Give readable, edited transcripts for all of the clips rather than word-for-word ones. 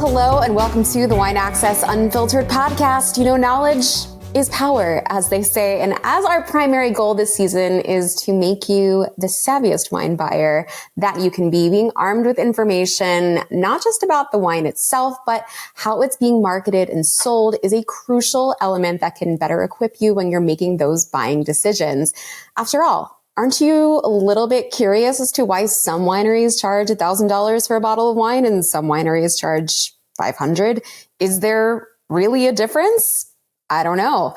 Hello, and welcome to the Wine Access Unfiltered podcast. You know, knowledge is power, as they say. And as our primary goal this season is to make you the savviest wine buyer that you can be, being armed with information, not just about the wine itself, but how it's being marketed and sold is a crucial element that can better equip you when you're making those buying decisions. After all, aren't you a little bit curious as to why some wineries charge $1,000 for a bottle of wine and some wineries charge $500? Is there really a difference? I don't know.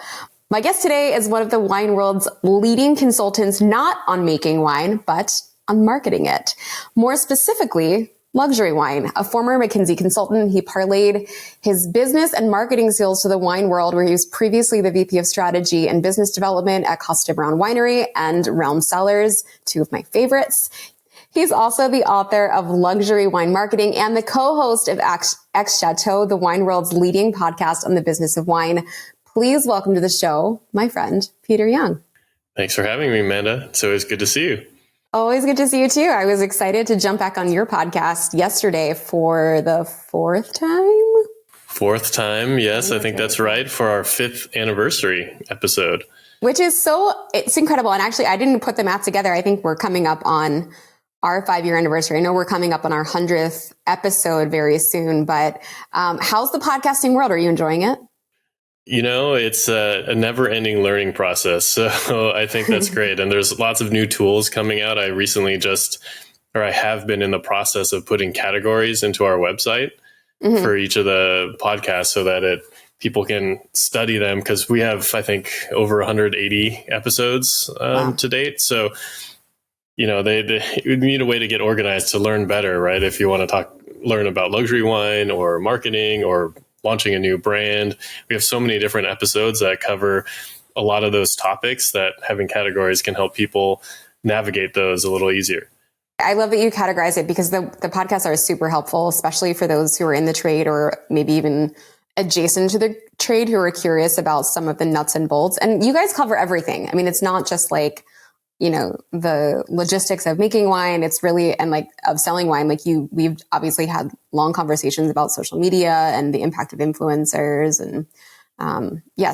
My guest today is one of the wine world's leading consultants, not on making wine, but on marketing it. More specifically, luxury wine. A former McKinsey consultant, he parlayed his business and marketing skills to the wine world, where he was previously the VP of Strategy and Business Development at Kosta Browne Winery and Realm Cellars, two of my favorites. He's also the author of Luxury Wine Marketing and the co-host of X Chateau, the wine world's leading podcast on the business of wine. Please welcome to the show, my friend, Peter Yeung. Thanks for having me, Amanda. It's always good to see you. Always good to see you too. I was excited to jump back on your podcast yesterday for the fourth time. Fourth time, yes, I think that's right, for our 5th anniversary episode. Which is it's incredible. And actually, I didn't put the math together. I think we're coming up on our 5-year anniversary. I know we're coming up on our 100th episode very soon, but how's the podcasting world? Are you enjoying it? You know, it's a never-ending learning process. So I think that's great. And there's lots of new tools coming out. I have been in the process of putting categories into our website for each of the podcasts so that people can study them, because we have, I think, over 180 episodes to date. So, you know, they need a way to get organized to learn better, right? If you want to learn about luxury wine or marketing or launching a new brand. We have so many different episodes that cover a lot of those topics that having categories can help people navigate those a little easier. I love that you categorize it, because the podcasts are super helpful, especially for those who are in the trade or maybe even adjacent to the trade who are curious about some of the nuts and bolts. And you guys cover everything. I mean, it's not just like, you know, the logistics of making wine. It's really, and like of selling wine, we've obviously had long conversations about social media and the impact of influencers, and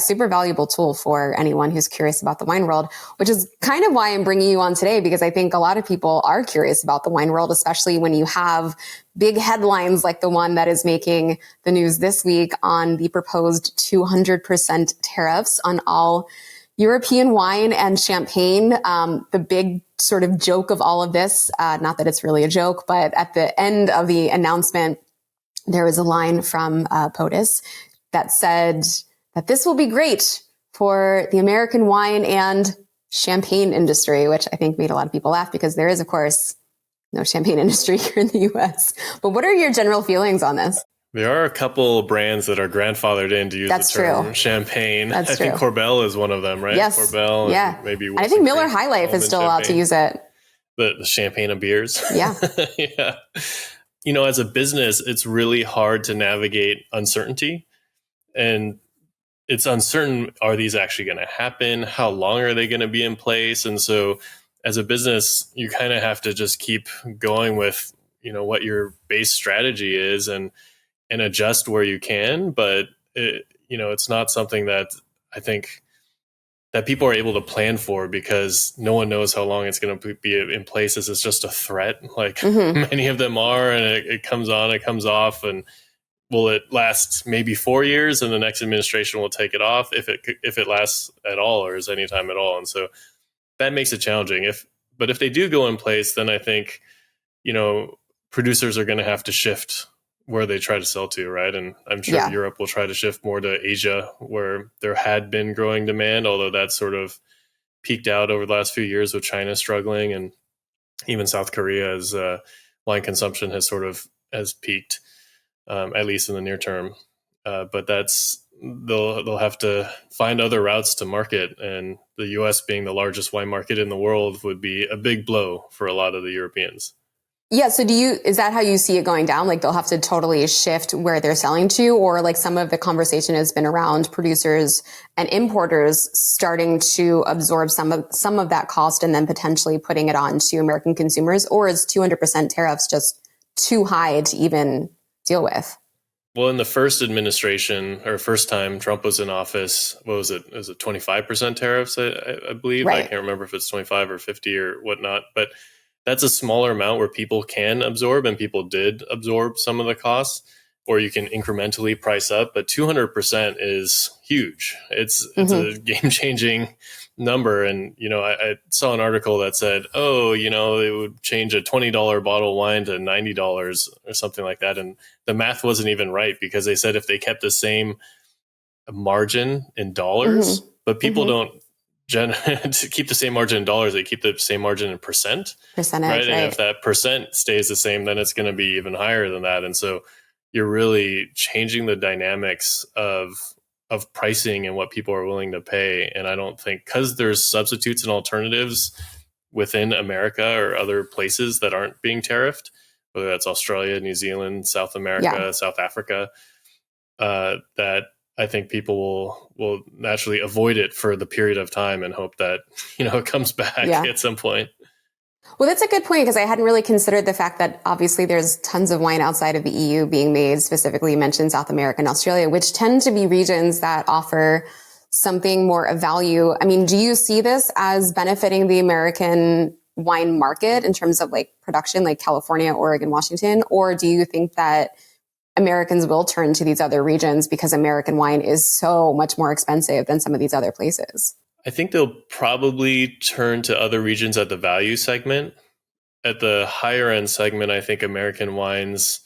super valuable tool for anyone who's curious about the wine world, which is kind of why I'm bringing you on today, because I think a lot of people are curious about the wine world, especially when you have big headlines like the one that is making the news this week on the proposed 200% tariffs on all European wine and champagne. The big sort of joke of all of this, not that it's really a joke, but at the end of the announcement, there was a line from POTUS that said that this will be great for the American wine and champagne industry, which I think made a lot of people laugh, because there is, of course, no champagne industry here in the US. But what are your general feelings on this? There are a couple brands that are grandfathered in to use the term champagne. I think Corbel is one of them, right? Yes. Corbel, and maybe I think Miller High Life is still allowed to use it. The champagne of beers. Yeah. Yeah. You know, as a business, it's really hard to navigate uncertainty. And it's uncertain, are these actually going to happen? How long are they going to be in place? And so as a business, you kind of have to just keep going with, you know, what your base strategy is and adjust where you can. But, it's not something that I think that people are able to plan for, because no one knows how long it's going to be in place. This is just a threat, like many of them are, and it comes on, it comes off, and will it last maybe 4 years and the next administration will take it off if it lasts at all, or is any time at all. And so that makes it challenging. But if they do go in place, then I think, you know, producers are going to have to shift where they try to sell to, right? And I'm sure Europe will try to shift more to Asia, where there had been growing demand, although that's sort of peaked out over the last few years with China struggling, and even South Korea, as wine consumption has peaked, at least in the near term. But they'll have to find other routes to market, and the U.S. being the largest wine market in the world would be a big blow for a lot of the Europeans. Yeah. So is that how you see it going down? Like they'll have to totally shift where they're selling to, or like some of the conversation has been around producers and importers starting to absorb some of that cost and then potentially putting it on to American consumers, or is 200% tariffs just too high to even deal with? Well, in the first administration or first time Trump was in office, what was it? Was it 25% tariffs? I believe. I Right. can't remember if it's 25 or 50 or whatnot, but that's a smaller amount where people can absorb, and people did absorb some of the costs, or you can incrementally price up. But 200% is huge. It's a game changing number. And, I saw an article that said, oh, it would change a $20 bottle of wine to $90 or something like that. And the math wasn't even right, because they said if they kept the same margin in dollars, but people don't to keep the same margin in dollars, they keep the same margin in percentage, right? And if that percent stays the same, then it's going to be even higher than that. And so you're really changing the dynamics of pricing and what people are willing to pay. And I don't think, because there's substitutes and alternatives within America or other places that aren't being tariffed, whether that's Australia, New Zealand, South America, South Africa, that I think people will naturally avoid it for the period of time and hope that, it comes back at some point. Well, that's a good point, because I hadn't really considered the fact that obviously there's tons of wine outside of the EU being made. Specifically, you mentioned South America and Australia, which tend to be regions that offer something more of value. I mean, do you see this as benefiting the American wine market in terms of like production, like California, Oregon, Washington? Or do you think that Americans will turn to these other regions because American wine is so much more expensive than some of these other places? I think they'll probably turn to other regions at the value segment. At the higher end segment, I think American wines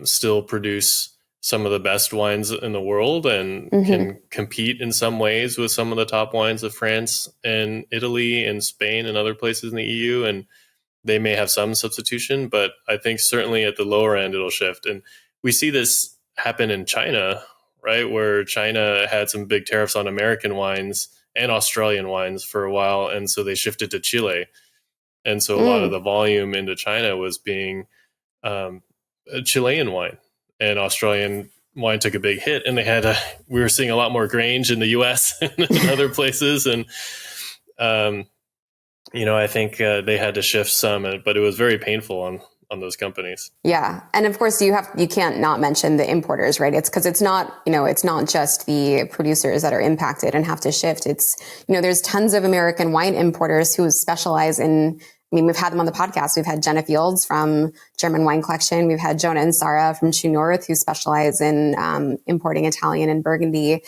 still produce some of the best wines in the world and can compete in some ways with some of the top wines of France and Italy and Spain and other places in the EU. And they may have some substitution, but I think certainly at the lower end, it'll shift. And we see this happen in China, right? Where China had some big tariffs on American wines and Australian wines for a while. And so they shifted to Chile. And so a lot of the volume into China was being Chilean wine, and Australian wine took a big hit. And we were seeing a lot more Grange in the US and in other places. And, I think they had to shift some, but it was very painful on those companies. Yeah. And of course you can't not mention the importers, right? It's because it's not just the producers that are impacted and have to shift. It's, there's tons of American wine importers who specialize in, we've had them on the podcast. We've had Jenna Fields from German Wine Collection. We've had Jonah and Sarah from True North, who specialize in importing Italian and Burgundy.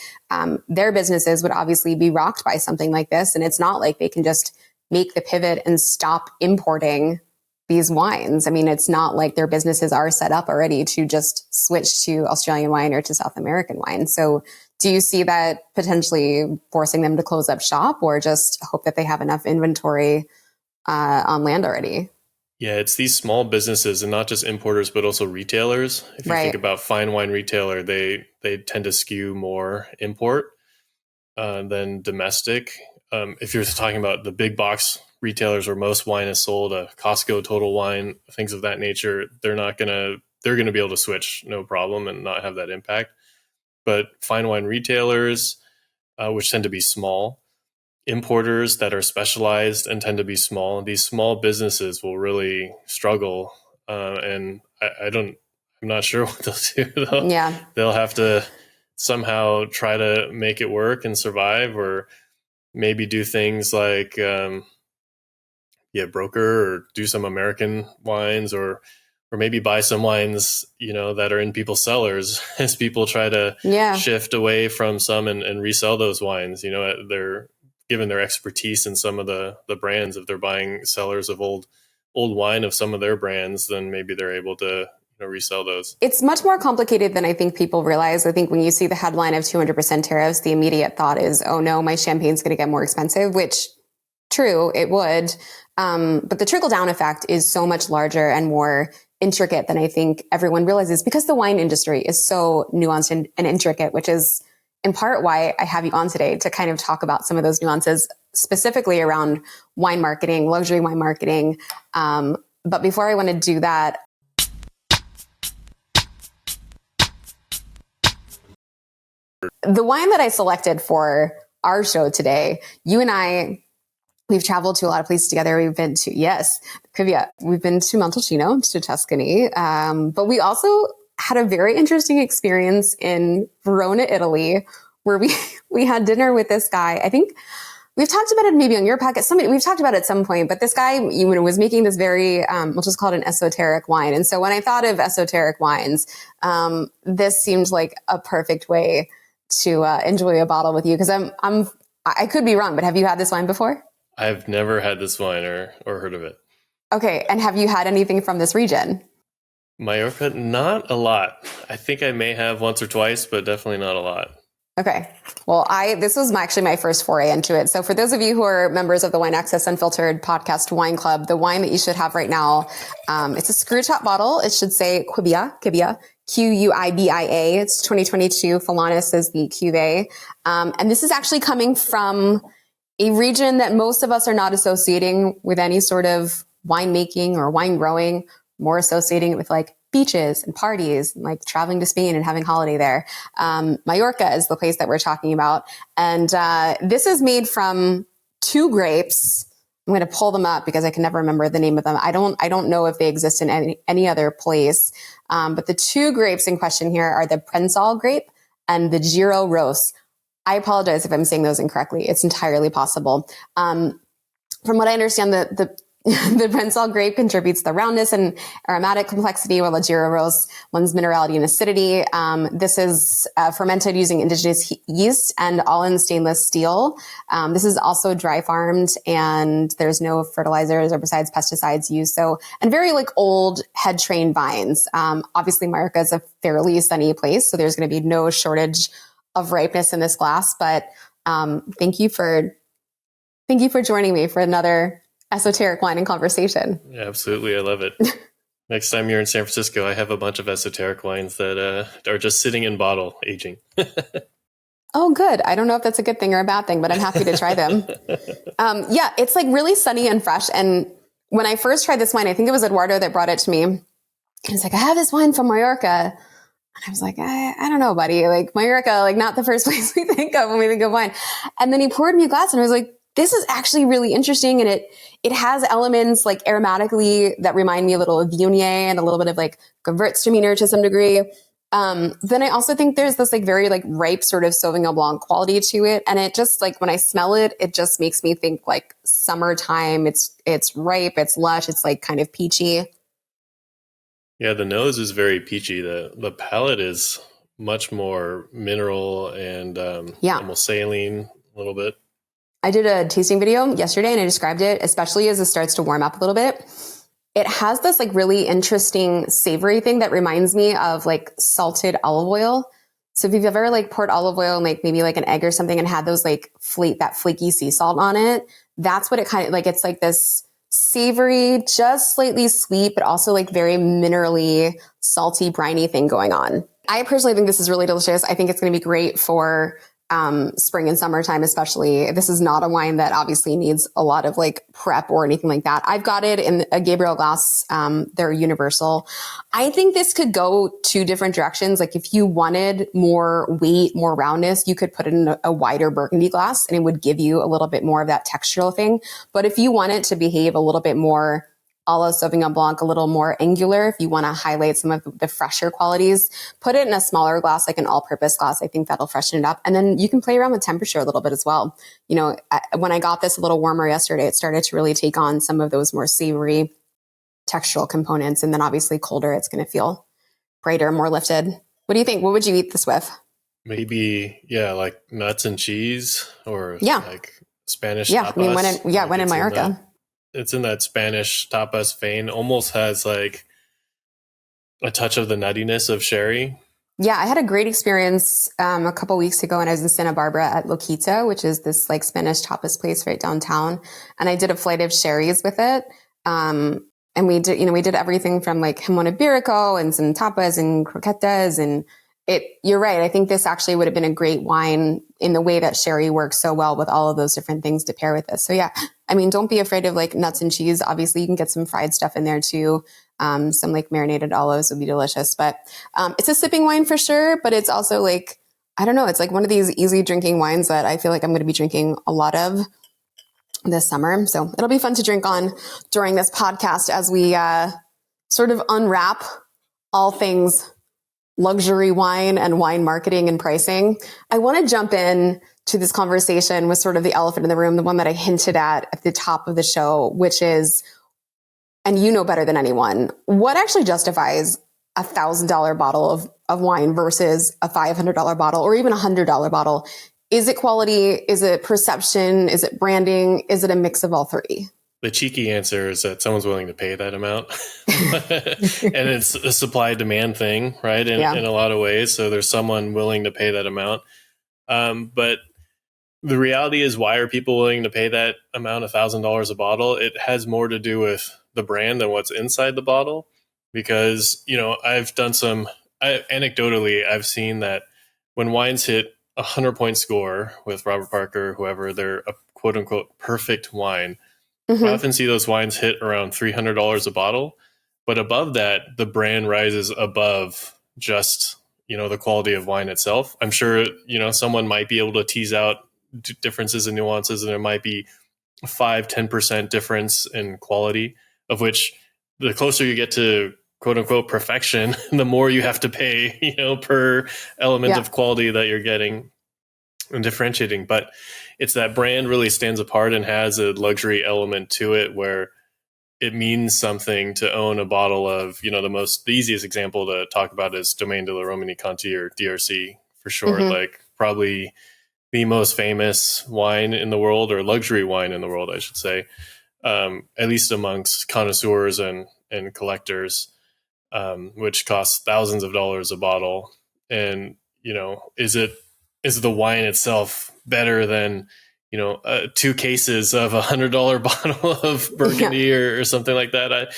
Their businesses would obviously be rocked by something like this. And it's not like they can just make the pivot and stop importing these wines. I mean, it's not like their businesses are set up already to just switch to Australian wine or to South American wine. So do you see that potentially forcing them to close up shop, or just hope that they have enough inventory on land already? Yeah, it's these small businesses, and not just importers, but also retailers. If you think about fine wine retailer, they tend to skew more import than domestic. If you're talking about the big box retailers where most wine is sold, Costco, Total Wine, things of that nature, they're going to be able to switch no problem and not have that impact. But fine wine retailers, which tend to be small, importers that are specialized and tend to be small, these small businesses will really struggle. And I'm not sure what they'll do. They'll have to somehow try to make it work and survive, or maybe do things like, broker or do some American wines, or maybe buy some wines, that are in people's cellars as people try to shift away from some and resell those wines. They're given their expertise in some of the brands. If they're buying cellars of old wine of some of their brands, then maybe they're able to resell those. It's much more complicated than I think people realize. I think when you see the headline of 200% tariffs, the immediate thought is, oh no, my champagne's going to get more expensive, which true, it would. But the trickle down effect is so much larger and more intricate than I think everyone realizes, because the wine industry is so nuanced and intricate, which is in part why I have you on today, to kind of talk about some of those nuances, specifically around wine marketing, luxury wine marketing. But before I want to do that, the wine that I selected for our show today, you and I, we've traveled to a lot of places together. We've been to, We've been to Montalcino, to Tuscany. But we also had a very interesting experience in Verona, Italy, where we had dinner with this guy. I think we've talked about it maybe on your podcast. We've talked about it at some point, but this guy, was making this very, we'll just call it an esoteric wine. And so when I thought of esoteric wines, this seemed like a perfect way to enjoy a bottle with you. Because I could be wrong, but have you had this wine before? I've never had this wine or heard of it. Okay, and have you had anything from this region? Mallorca, not a lot. I think I may have once or twice, but definitely not a lot. Okay. Well, this was actually my first foray into it. So for those of you who are members of the Wine Access Unfiltered podcast wine club, the wine that you should have right now, it's a screw top bottle. It should say Quibia, Quibia. It's 2022. Falanis is the cuvee. And this is actually coming from a region that most of us are not associating with any sort of winemaking or wine growing, more associating it with like beaches and parties and like traveling to Spain and having holiday there. Mallorca is the place that we're talking about. And this is made from 2 grapes. I'm going to pull them up because I can never remember the name of them. I don't know if they exist in any other place. But the 2 grapes in question here are the Prensal grape and the Giro Ros. I apologize if I'm saying those incorrectly. It's entirely possible. From what I understand, the Prensal grape contributes the roundness and aromatic complexity, while the Giro Ros lends minerality and acidity. This is fermented using indigenous yeast and all in stainless steel. This is also dry farmed, and there's no fertilizers or besides pesticides used. So, and very like old head trained vines. Obviously, Mallorca is a fairly sunny place, so there's going to be no shortage of ripeness in this glass. But thank you for joining me for another esoteric wine and conversation. Yeah, absolutely. I love it. Next time you're in San Francisco, I have a bunch of esoteric wines that are just sitting in bottle aging. Oh, good. I don't know if that's a good thing or a bad thing, but I'm happy to try them. Yeah, it's like really sunny and fresh. And when I first tried this wine, I think it was Eduardo that brought it to me. He was like, I have this wine from Mallorca. And I was like, I don't know, buddy. Like Mallorca, like not the first place we think of when we think of wine. And then he poured me a glass and I was like, this is actually really interesting. And it has elements like aromatically that remind me a little of Viognier and a little bit of like Gewürztraminer to some degree. Then I also think there's this like very like ripe sort of Sauvignon Blanc quality to it. And it just like, when I smell it, it just makes me think like summertime. It's ripe, it's lush, it's like kind of peachy. Yeah, the nose is very peachy. The palate is much more mineral and almost saline a little bit. I did a tasting video yesterday and I described it, especially as it starts to warm up a little bit. It has this like really interesting savory thing that reminds me of like salted olive oil. So if you've ever like poured olive oil and like maybe like an egg or something and had those like that flaky sea salt on it, that's what it kind of like, it's like this savory, just slightly sweet, but also like very minerally salty, briny thing going on. I personally think this is really delicious. I think it's going to be great for spring and summertime, especially. This is not a wine that obviously needs a lot of like prep or anything like that. I've got it in a Gabriel glass. They're universal. I think this could go 2 different directions. Like if you wanted more weight, more roundness, you could put it in a wider Burgundy glass and it would give you a little bit more of that textural thing. But if you want it to behave a little bit more a la Sauvignon Blanc, a little more angular, if you want to highlight some of the fresher qualities, put it in a smaller glass, like an all-purpose glass. I think that'll freshen it up. And then you can play around with temperature a little bit as well. You know, when I got this a little warmer yesterday, it started to really take on some of those more savory textural components. And then obviously colder, it's going to feel brighter, more lifted. What do you think? What would you eat this with? Maybe, like nuts and cheese or like Spanish tapas. I mean, when in Mallorca. It's in that Spanish tapas vein. Almost has like a touch of the nuttiness of sherry. Yeah, I had a great experience a couple weeks ago when I was in Santa Barbara at Loquita, which is this like Spanish tapas place right downtown. And I did a flight of sherries with it. And we did everything from like jamón ibérico and some tapas and croquetas. And you're right. I think this actually would have been a great wine in the way that sherry works so well with all of those different things to pair with this. So yeah, I mean, don't be afraid of like nuts and cheese. Obviously you can get some fried stuff in there too. Some like marinated olives would be delicious, but it's a sipping wine for sure. But it's also like, I don't know, it's like one of these easy drinking wines that I feel like I'm going to be drinking a lot of this summer. So it'll be fun to drink on during this podcast as we sort of unwrap all things luxury wine and wine marketing and pricing. I want to jump in to this conversation with sort of the elephant in the room, the one that I hinted at the top of the show, which is, and you know better than anyone, what actually justifies $1,000 bottle of wine versus a $500 bottle or even $100 bottle? Is it quality? Is it perception? Is it branding? Is it a mix of all three? The cheeky answer is that someone's willing to pay that amount. And it's a supply demand thing, right? In a lot of ways. So there's someone willing to pay that amount. But the reality is, why are people willing to pay that amount, $1,000 a bottle? It has more to do with the brand than what's inside the bottle. Because, I've done anecdotally, I've seen that when wines hit a 100-point score with Robert Parker, whoever, they're a quote unquote perfect wine. Mm-hmm. I often see those wines hit around $300 a bottle, but above that, the brand rises above just, the quality of wine itself. I'm sure, someone might be able to tease out differences and nuances, and there might be 5-10% difference in quality, of which the closer you get to quote unquote perfection, the more you have to pay, per element of quality that you're getting and differentiating. But it's that brand really stands apart and has a luxury element to it where it means something to own a bottle of, the easiest example to talk about is Domaine de la Romanée-Conti, or DRC for short, like probably the most famous wine in the world, or luxury wine in the world, I should say, at least amongst connoisseurs and collectors, which costs thousands of dollars a bottle. And, is the wine itself better than, 2 cases of $100 bottle of Burgundy or something like that?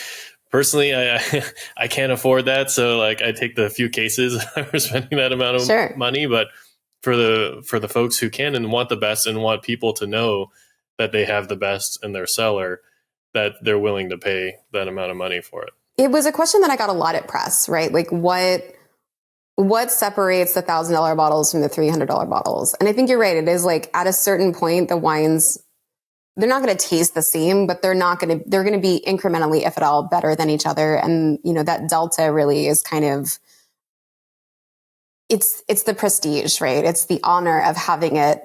I can't afford that. So I take the few cases for spending that amount of money, but for the folks who can and want the best and want people to know that they have the best in their cellar, that they're willing to pay that amount of money for it. It was a question that I got a lot at press, right? Like what separates the $1,000 bottles from the $300 bottles? And I think you're right. It is like at a certain point, the wines, they're not going to taste the same, but they're going to be incrementally, if at all, better than each other. And, that delta really is kind of, it's the prestige, right? It's the honor of having it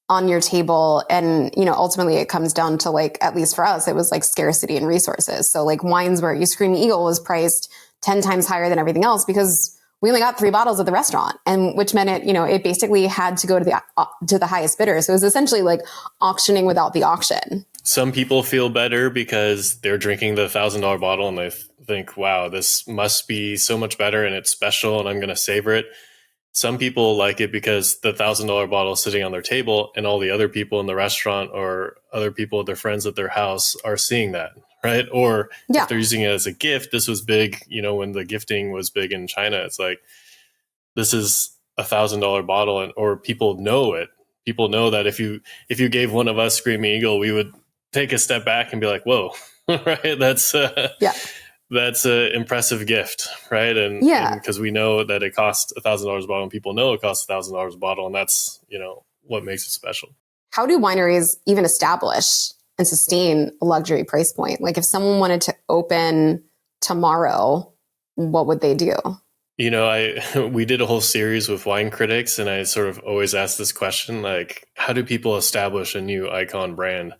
on your table. And, ultimately it comes down to at least for us, it was scarcity and resources. So wines where Screaming Eagle was priced 10 times higher than everything else because we only got 3 bottles at the restaurant, and which meant it basically had to go to the highest bidder. So it was essentially auctioning without the auction. Some people feel better because they're drinking the $1,000 bottle and they think, wow, this must be so much better and it's special and I'm going to savor it. Some people like it because the $1,000 bottle is sitting on their table and all the other people in the restaurant or other people, their friends at ther house, are seeing that. Right. Or if they're using it as a gift, this was big, when the gifting was big in China, it's this is $1,000 bottle, or people know it. People know that if you gave one of us Screaming Eagle, we would take a step back and be like, whoa, right. That's an impressive gift. Right. And because we know that it costs $1,000 a bottle and people know it costs $1,000 a bottle. And that's, what makes it special. How do wineries even establish and sustain a luxury price point? If someone wanted to open tomorrow, what would they do? We did a whole series with wine critics, and I sort of always ask this question, how do people establish a new icon brand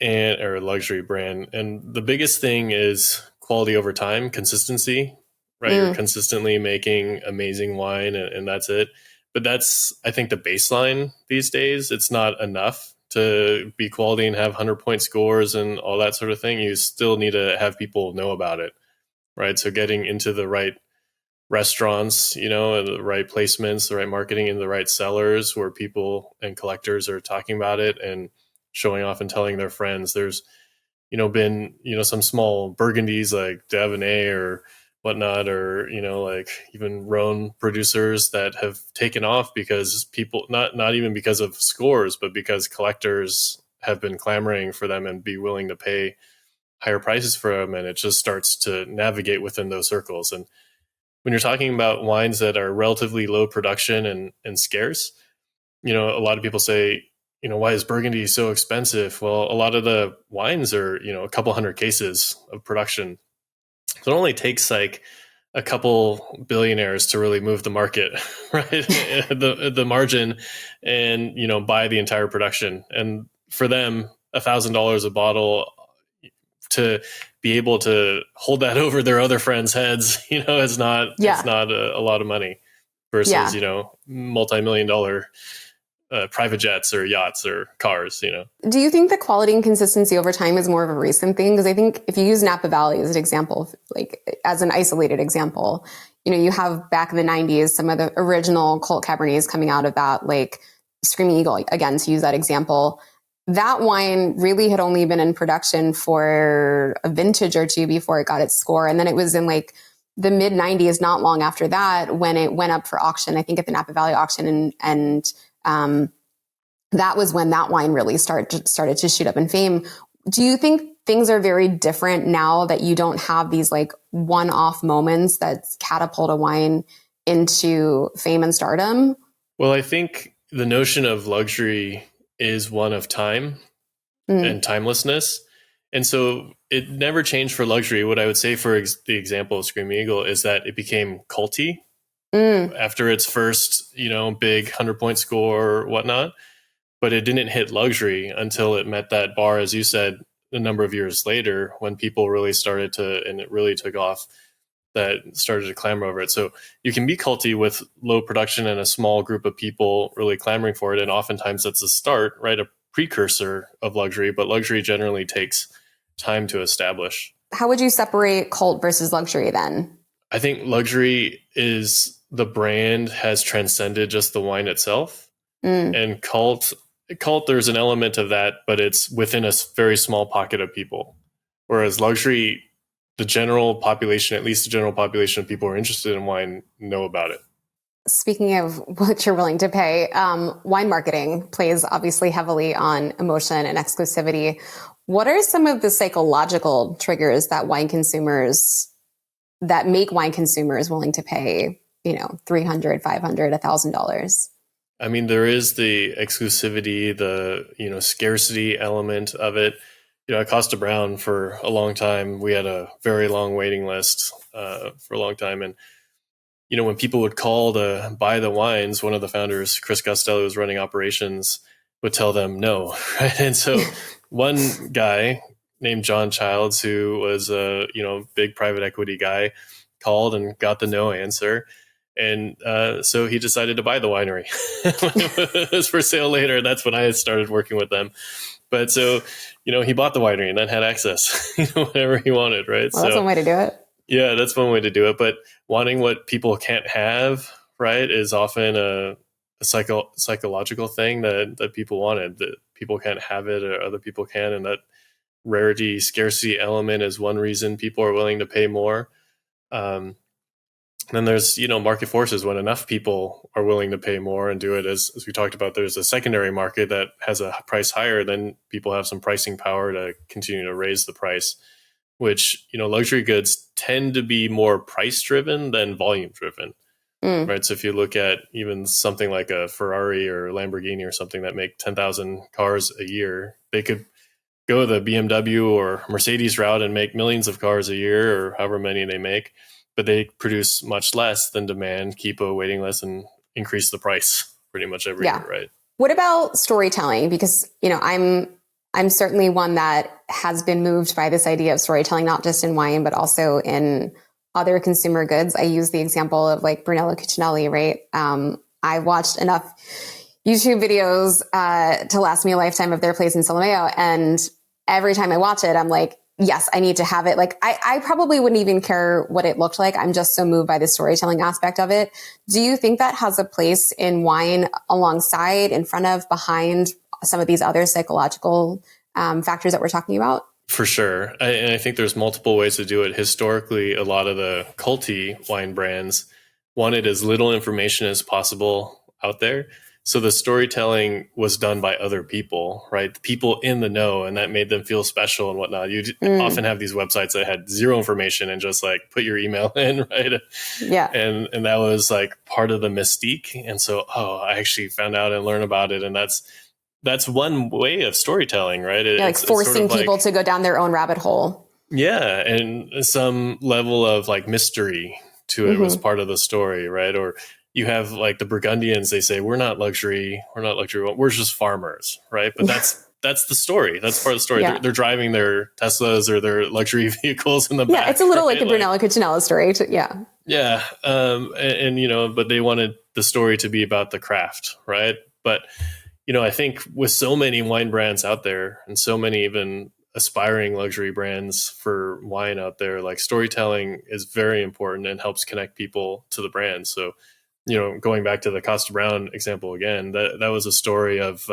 or luxury brand? And the biggest thing is quality over time, consistency, right? You're consistently making amazing wine and that's it. But that's, I think, the baseline these days. It's not enough to be quality and have 100-point scores and all that sort of thing. You still need to have people know about it, right? So getting into the right restaurants, and the right placements, the right marketing in the right cellars where people and collectors are talking about it and showing off and telling their friends. There's, been, some small Burgundies like Davonnet or whatnot, or, even Rhone producers that have taken off because people, not even because of scores, but because collectors have been clamoring for them and be willing to pay higher prices for them. And it just starts to navigate within those circles. And when you're talking about wines that are relatively low production and scarce, a lot of people say, why is Burgundy so expensive? Well, a lot of the wines are, a couple hundred cases of production. So it only takes a couple billionaires to really move the market, right? the margin, and buy the entire production. And for them, $1,000 a bottle to be able to hold that over their other friends' heads, is not it's not a lot of money versus multi-million-dollar private jets or yachts or cars. Do you think the quality and consistency over time is more of a recent thing? Because I think if you use Napa Valley as an example, like as an isolated example, you have back in the 90s, some of the original cult Cabernets coming out of that, like Screaming Eagle, again, to use that example. That wine really had only been in production for a vintage or two before it got its score. And then it was in like the mid 90s, not long after that, when it went up for auction, I think at the Napa Valley auction, and that was when that wine really started to shoot up in fame. Do you think things are very different now that you don't have these like one-off moments that catapult a wine into fame and stardom? Well, I think the notion of luxury is one of time and timelessness. And so it never changed for luxury. What I would say for the example of Screaming Eagle is that it became culty after its first, big 100-point score or whatnot. But it didn't hit luxury until it met that bar, as you said, a number of years later, when people really started to, and it really took off, that started to clamor over it. So you can be culty with low production and a small group of people really clamoring for it. And oftentimes that's a start, right? A precursor of luxury, but luxury generally takes time to establish. How would you separate cult versus luxury then? I think luxury is the brand has transcended just the wine itself. And cult, there's an element of that, but it's within a very small pocket of people. Whereas luxury, the general population, at least the general population of people who are interested in wine, know about it. Speaking of what you're willing to pay, wine marketing plays obviously heavily on emotion and exclusivity. What are some of the psychological triggers that make wine consumers willing to pay, $300, $500, $1,000? I mean, there is the exclusivity, the, scarcity element of it. At Kosta Browne for a long time, we had a very long waiting list for a long time. And, when people would call to buy the wines, one of the founders, Chris Costello, who was running operations, would tell them no. Right? And so one guy named John Childs, who was a, big private equity guy, called and got the no answer. And so he decided to buy the winery. It was for sale later. That's when I started working with them. But so, he bought the winery and then had access, whenever he wanted, right? Well, that's one way to do it. Yeah, that's one way to do it. But wanting what people can't have, right, is often a psychological thing that people wanted, that people can't have it or other people can. And that rarity, scarcity element is one reason people are willing to pay more. Then there's, market forces. When enough people are willing to pay more and do it, as we talked about, there's a secondary market that has a price higher, then people have some pricing power to continue to raise the price, which, luxury goods tend to be more price driven than volume driven, right? So if you look at even something like a Ferrari or Lamborghini or something that make 10,000 cars a year, they could go the BMW or Mercedes route and make millions of cars a year or however many they make. But they produce much less than demand, keep a waiting list, and increase the price pretty much every year, right? What about storytelling? Because, I'm certainly one that has been moved by this idea of storytelling, not just in wine, but also in other consumer goods. I use the example of like Brunello Cucinelli, right? I watched enough YouTube videos to last me a lifetime of their place in Solomeo. And every time I watch it, I'm like, yes, I need to have it. Like, I probably wouldn't even care what it looked like. I'm just so moved by the storytelling aspect of it. Do you think that has a place in wine alongside, in front of, behind some of these other psychological factors that we're talking about? For sure. And I think there's multiple ways to do it. Historically, a lot of the culty wine brands wanted as little information as possible out there. So the storytelling was done by other people, right? People in the know, and that made them feel special and whatnot. You often have these websites that had zero information and just like put your email in, right? Yeah. And that was like part of the mystique. And so, I actually found out and learned about it. And that's one way of storytelling, right? Like forcing people to go down their own rabbit hole. Yeah. And some level of like mystery to it was part of the story, right? Or you have like the Burgundians, they say, we're not luxury, we're just farmers, right? But that's the story. That's part of the story. Yeah. They're driving their Teslas or their luxury vehicles in the back. Yeah, it's a little right? like the Brunello Cucinella story. Yeah. Yeah. And, but they wanted the story to be about the craft, right? But, I think with so many wine brands out there and so many even aspiring luxury brands for wine out there, like storytelling is very important and helps connect people to the brand. So, going back to the Kosta Browne example again, that was a story of,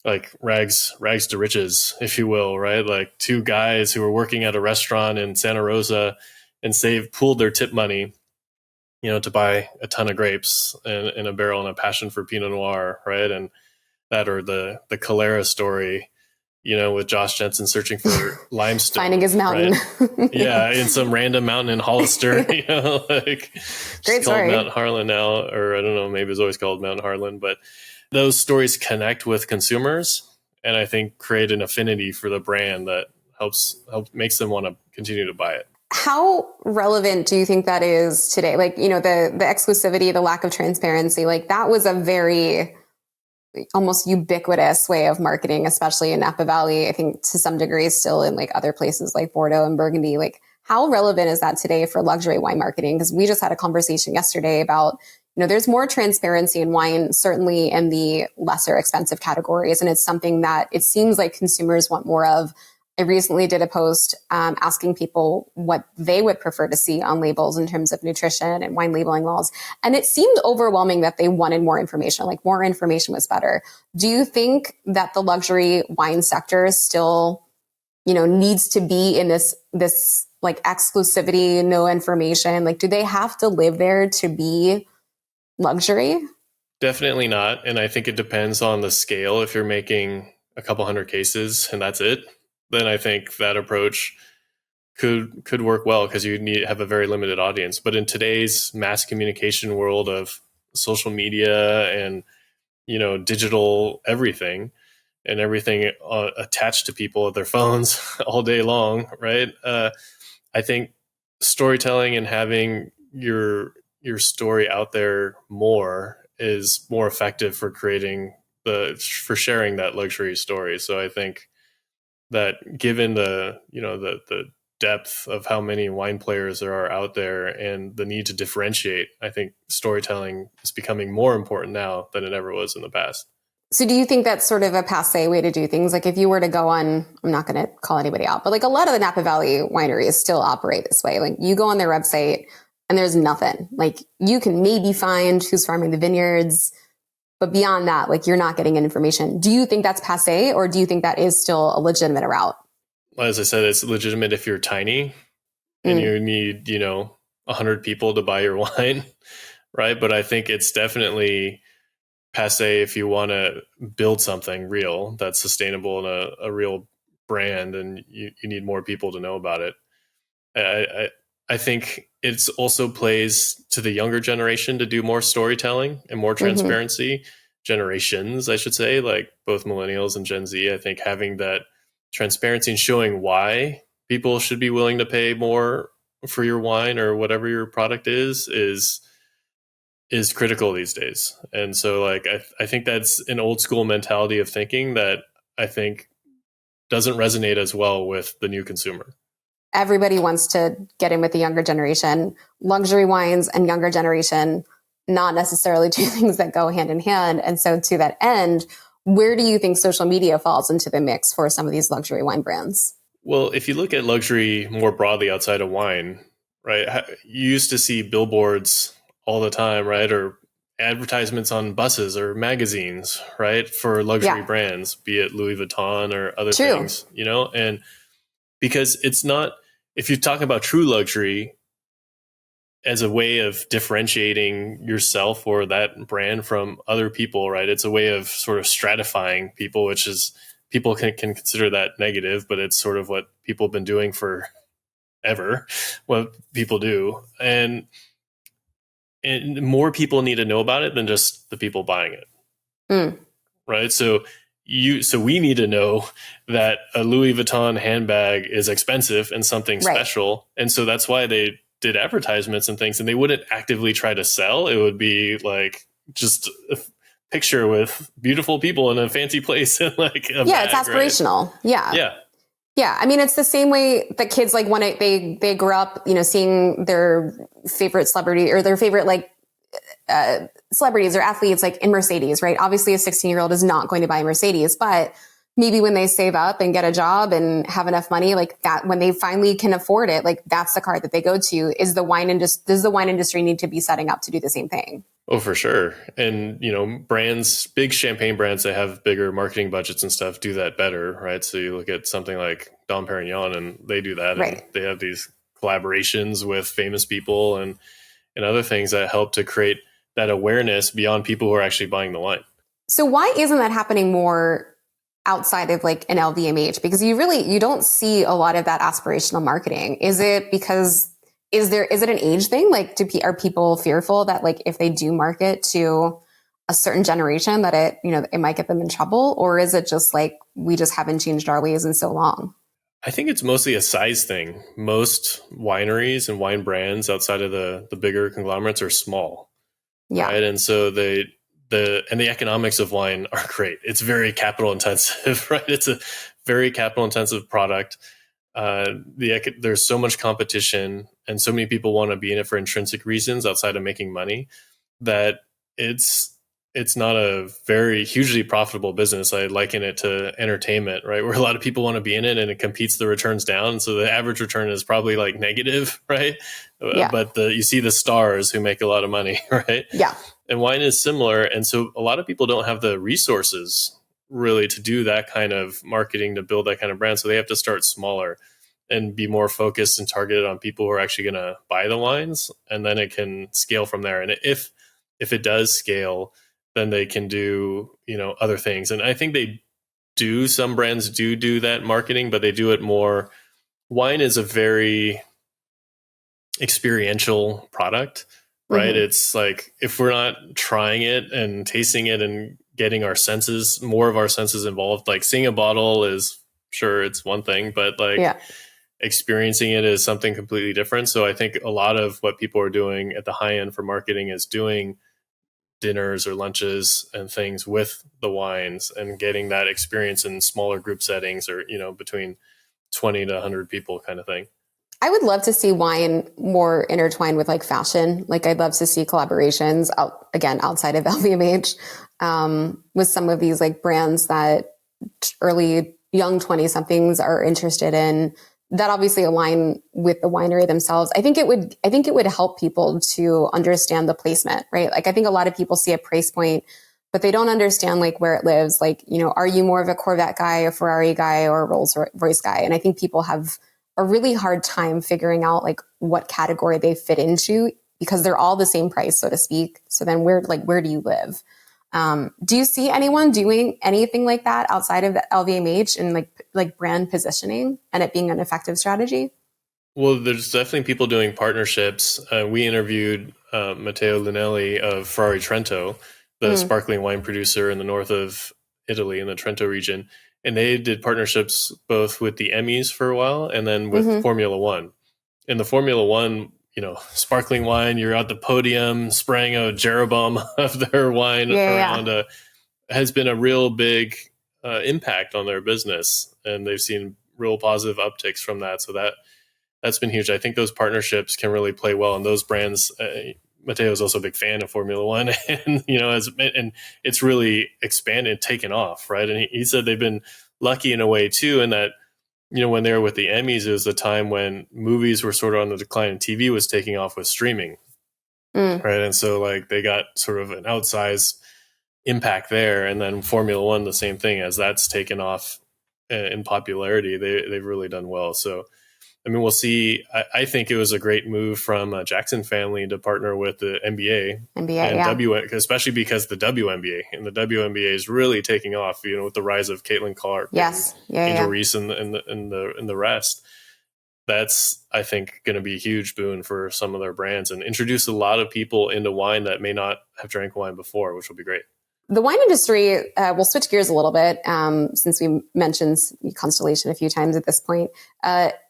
like rags to riches, if you will, right? Like two guys who were working at a restaurant in Santa Rosa and pooled their tip money, to buy a ton of grapes and a barrel and a passion for Pinot Noir, right? And that, or the Calera story, with Josh Jensen searching for limestone, finding his mountain, right? Yeah, in some random mountain in Hollister, like great story. Mount Harlan now, or I don't know, maybe it's always called Mount Harlan, but those stories connect with consumers, and I think create an affinity for the brand that helps makes them want to continue to buy it. How relevant do you think that is today? Like, the exclusivity, the lack of transparency, like that was a very almost ubiquitous way of marketing, especially in Napa Valley. I think to some degree still in like other places like Bordeaux and Burgundy. Like, how relevant is that today for luxury wine marketing? Because we just had a conversation yesterday about, there's more transparency in wine, certainly in the lesser expensive categories. And it's something that it seems like consumers want more of. I recently did a post asking people what they would prefer to see on labels in terms of nutrition and wine labeling laws. And it seemed overwhelming that they wanted more information, like more information was better. Do you think that the luxury wine sector still, needs to be in this like exclusivity, no information? Like, do they have to live there to be luxury? Definitely not. And I think it depends on the scale. If you're making a couple hundred cases and that's it, then I think that approach could work well, because you have a very limited audience. But in today's mass communication world of social media and, digital everything and everything attached to people at their phones all day long, right? I think storytelling and having your story out there more is more effective for for sharing that luxury story. So I think that given the depth of how many wine players there are out there and the need to differentiate, I think storytelling is becoming more important now than it ever was in the past. So do you think that's sort of a passé way to do things? Like if you were to go on, I'm not going to call anybody out, but like a lot of the Napa Valley wineries still operate this way. Like you go on their website and there's nothing. Like you can maybe find who's farming the vineyards, but beyond that, like you're not getting information. Do you think that's passé, or do you think that is still a legitimate route? As I said, it's legitimate if you're tiny and you need, 100 people to buy your wine, right? But I think it's definitely passé if you want to build something real that's sustainable and a real brand, and you need more people to know about it. I think it's also plays to the younger generation to do more storytelling and more transparency. Generations, I should say, like both millennials and Gen Z. I think having that transparency and showing why people should be willing to pay more for your wine or whatever your product is critical these days. And so like I think that's an old school mentality of thinking that I think doesn't resonate as well with the new consumer. Everybody wants to get in with the younger generation. Luxury wines and younger generation, not necessarily two things that go hand in hand. And so to that end, where do you think social media falls into the mix for some of these luxury wine brands? Well, if you look at luxury more broadly outside of wine, right, you used to see billboards all the time, right? Or advertisements on buses or magazines, right? For luxury brands, be it Louis Vuitton or other things, and because it's not, if you talk about true luxury as a way of differentiating yourself or that brand from other people, right? It's a way of sort of stratifying people, which is, people can consider that negative, but it's sort of what people have been doing for ever, what people do. And more people need to know about it than just the people buying it. Right? So we need to know that a Louis Vuitton handbag is expensive and something special. And so that's why they did advertisements and things, and they wouldn't actively try to sell. It would be like just a picture with beautiful people in a fancy place and like a yeah, bag, it's aspirational. right? Yeah. Yeah, I mean, it's the same way that kids like when they grew up, seeing their favorite celebrity or their favorite like celebrities or athletes like in Mercedes, right? Obviously, a 16-year-old is not going to buy a Mercedes, but maybe when they save up and get a job and have enough money, like that, when they finally can afford it, like that's the car that they go to. Does the wine industry need to be setting up to do the same thing? Oh, for sure. And, brands, big champagne brands that have bigger marketing budgets and stuff do that better, right? So you look at something like Dom Perignon and they do that. Right. And they have these collaborations with famous people and other things that help to create that awareness beyond people who are actually buying the wine. So why isn't that happening more outside of like an LVMH? Because you don't see a lot of that aspirational marketing. Is it because is it an age thing? Like, are people fearful that like if they do market to a certain generation that it might get them in trouble? Or is it just like we just haven't changed our ways in so long? I think it's mostly a size thing. Most wineries and wine brands outside of the bigger conglomerates are small. Yeah. Right. And so the economics of wine are great. It's very capital intensive, right? It's a very capital intensive product. There's so much competition and so many people want to be in it for intrinsic reasons outside of making money that it's not a very hugely profitable business. I liken it to entertainment, right? Where a lot of people want to be in it and it competes the returns down. So the average return is probably like negative, right? Yeah. But you see the stars who make a lot of money, right? Yeah. And wine is similar. And so a lot of people don't have the resources really to do that kind of marketing, to build that kind of brand. So they have to start smaller and be more focused and targeted on people who are actually going to buy the wines. And then it can scale from there. And if it does scale, then they can do, other things. And I think some brands do that marketing, but they do it more. Wine is a very experiential product, right? Mm-hmm. It's like, if we're not trying it and tasting it and getting more of our senses involved, like seeing a bottle is, sure, it's one thing, but like experiencing it is something completely different. So I think a lot of what people are doing at the high end for marketing is doing dinners or lunches and things with the wines and getting that experience in smaller group settings or, between 20 to 100 people kind of thing. I would love to see wine more intertwined with like fashion. Like I'd love to see collaborations outside of LVMH with some of these like brands that early young 20 somethings are interested in, that obviously align with the winery themselves. I think it would help people to understand the placement, right? Like I think a lot of people see a price point, but they don't understand like where it lives. Like, are you more of a Corvette guy, a Ferrari guy, or a Rolls Royce guy? And I think people have a really hard time figuring out like what category they fit into because they're all the same price, so to speak. So then where do you live? Do you see anyone doing anything like that outside of the LVMH and like brand positioning and it being an effective strategy? Well, there's definitely people doing partnerships. We interviewed Matteo Linelli of Ferrari Trento, the sparkling wine producer in the north of Italy in the Trento region. And they did partnerships both with the Emmys for a while and then with Formula One. In the Formula One, sparkling wine, you're at the podium spraying a Jeroboam of their wine around has been a real big impact on their business. And they've seen real positive upticks from that. So that's been huge. I think those partnerships can really play well. And those brands, Matteo is also a big fan of Formula One and, and it's really expanded, taken off. Right. And he said they've been lucky in a way too, in that, when they were with the Emmys, it was the time when movies were sort of on the decline and TV was taking off with streaming. Right. And so like they got sort of an outsized impact there. And then Formula One, the same thing, as that's taken off in popularity, they've really done well. So, I mean, we'll see. I think it was a great move from Jackson family to partner with the NBA and especially because the WNBA and the WNBA is really taking off, with the rise of Caitlin Clark, Angel Reese and the rest. That's, I think, going to be a huge boon for some of their brands and introduce a lot of people into wine that may not have drank wine before, which will be great. The wine industry, we'll switch gears a little bit since we mentioned Constellation a few times at this point.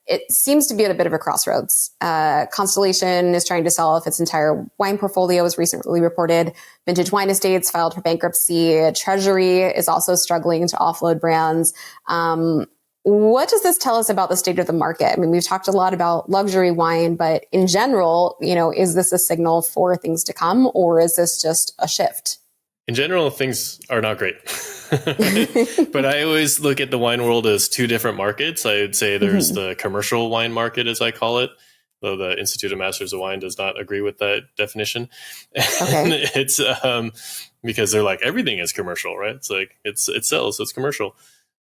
it seems to be at a bit of a crossroads. Constellation is trying to sell off its entire wine portfolio, as recently reported. Vintage Wine Estates filed for bankruptcy. Treasury is also struggling to offload brands. What does this tell us about the state of the market? I mean, we've talked a lot about luxury wine, but in general, is this a signal for things to come, or is this just a shift? In general, things are not great. But I always look at the wine world as two different markets. I'd say there's the commercial wine market, as I call it, though the Institute of Masters of Wine does not agree with that definition. Okay. And it's because they're like, everything is commercial, right? It's like it sells, so it's commercial.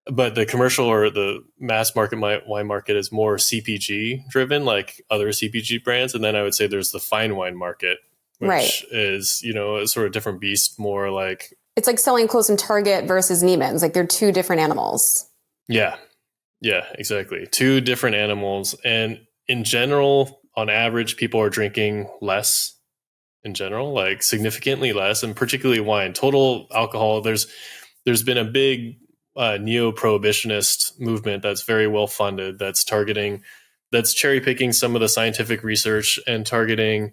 But the commercial or the mass market wine market is more CPG driven, like other CPG brands. And then I would say there's the fine wine market, which is, a sort of different beast, more like... It's like selling close and Target versus Neiman's. Like they're two different animals. Yeah. Yeah, exactly. Two different animals. And in general, on average, people are drinking less in general, like significantly less, and particularly wine. Total alcohol, there's been a big neo-prohibitionist movement that's very well funded, that's cherry picking some of the scientific research and targeting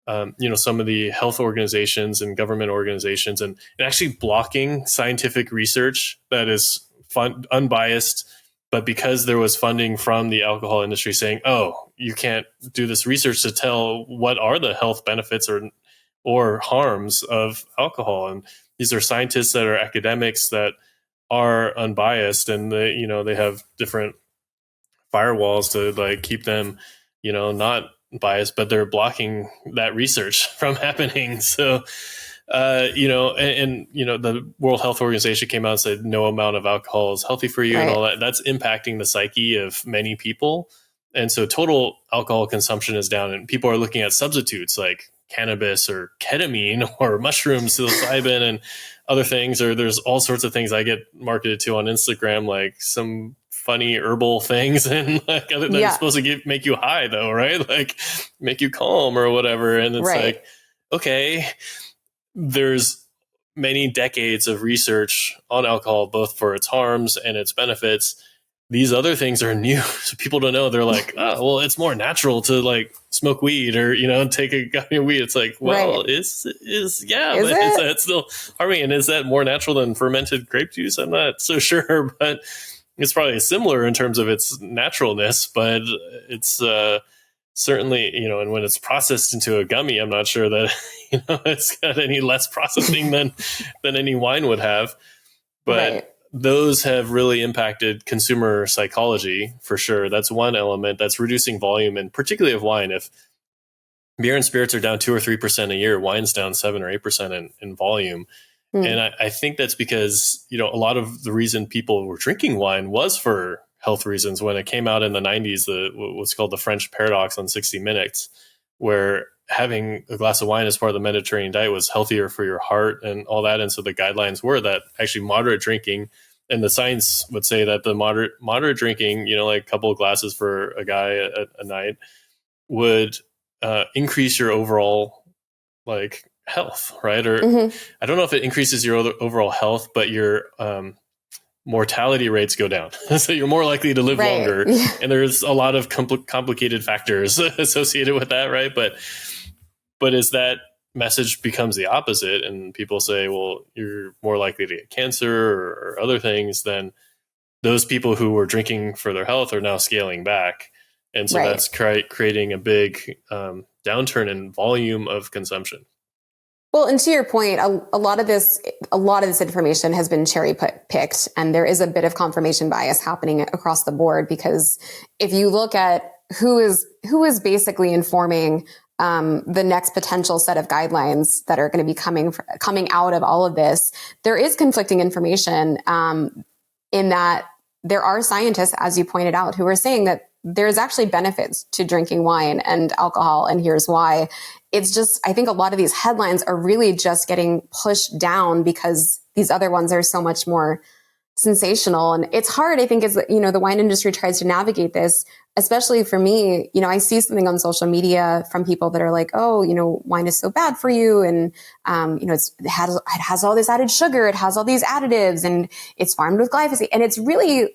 some of the health organizations and government organizations and actually blocking scientific research that is unbiased. But because there was funding from the alcohol industry saying, oh, you can't do this research to tell what are the health benefits or harms of alcohol. And these are scientists that are academics that are unbiased, and they have different firewalls to like keep them, not biased, but they're blocking that research from happening. So, the World Health Organization came out and said no amount of alcohol is healthy for you, and all that. That's impacting the psyche of many people. And so total alcohol consumption is down, and people are looking at substitutes like cannabis or ketamine or mushrooms, psilocybin, and other things. Or there's all sorts of things I get marketed to on Instagram, like some funny herbal things, and like they're supposed to make you high though, right? Like make you calm or whatever. And it's like, okay, there's many decades of research on alcohol, both for its harms and its benefits. These other things are new, so people don't know. They're like, oh, well, it's more natural to like smoke weed or take a gummy of weed. It's like, well, is that still harming? And is that more natural than fermented grape juice? I'm not so sure, but it's probably similar in terms of its naturalness. But it's certainly, and when it's processed into a gummy, I'm not sure that it's got any less processing than any wine would have. But those have really impacted consumer psychology for sure. That's one element that's reducing volume, and particularly of wine. If beer and spirits are down 2 or 3% a year, wine's down 7 or 8% in volume. And I think that's because, a lot of the reason people were drinking wine was for health reasons. When it came out in the 90s, what's called the French paradox on 60 Minutes, where having a glass of wine as part of the Mediterranean diet was healthier for your heart and all that. And so the guidelines were that actually moderate drinking, and the science would say that the moderate drinking, like a couple of glasses for a guy a night, would increase your overall like health, right? Or I don't know if it increases your overall health, but your mortality rates go down. So you're more likely to live longer. Yeah. And there's a lot of complicated factors associated with that, right? But as that message becomes the opposite and people say, well, you're more likely to get cancer or other things, then those people who were drinking for their health are now scaling back. And so that's creating a big downturn in volume of consumption. Well, and to your point, a lot of this information has been cherry picked, and there is a bit of confirmation bias happening across the board, because if you look at who is basically informing the next potential set of guidelines that are going to be coming out of all of this, there is conflicting information in that there are scientists, as you pointed out, who are saying that there's actually benefits to drinking wine and alcohol, and here's why. It's just, I think a lot of these headlines are really just getting pushed down because these other ones are so much more sensational. And it's hard, I think, as the wine industry tries to navigate this, especially for me. I see something on social media from people that are like, oh, wine is so bad for you. And, it has all this added sugar. It has all these additives, and it's farmed with glyphosate. And it's really,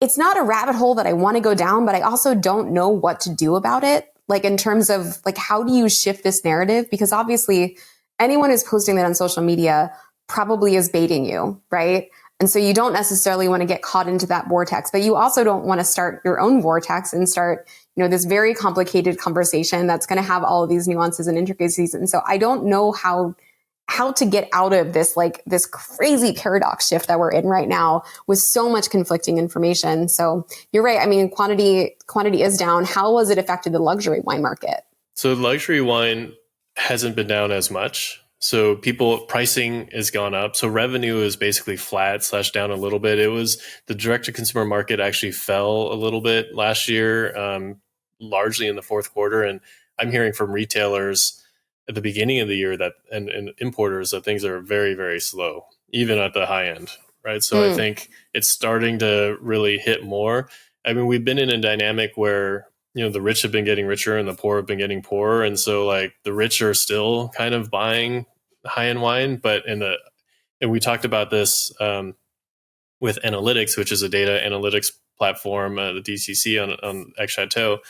it's not a rabbit hole that I want to go down, but I also don't know what to do about it. Like in terms of like, how do you shift this narrative? Because obviously anyone who's posting that on social media probably is baiting you, right? And so you don't necessarily want to get caught into that vortex, but you also don't want to start your own vortex and start, this very complicated conversation that's going to have all of these nuances and intricacies. And so I don't know how to get out of this, like this crazy paradox shift that we're in right now with so much conflicting information. So you're right. I mean, quantity is down. How has it affected the luxury wine market? So luxury wine hasn't been down as much. So pricing has gone up. So revenue is basically flat / down a little bit. It was the direct to consumer market actually fell a little bit last year, largely in the fourth quarter. And I'm hearing from retailers at the beginning of the year that and importers that things are very, very slow, even at the high end. Right. So I think it's starting to really hit more. I mean, we've been in a dynamic where the rich have been getting richer and the poor have been getting poorer. And so like the rich are still kind of buying high-end wine, but and we talked about this with analytics, which is a data analytics platform, the DCC on X Chateau.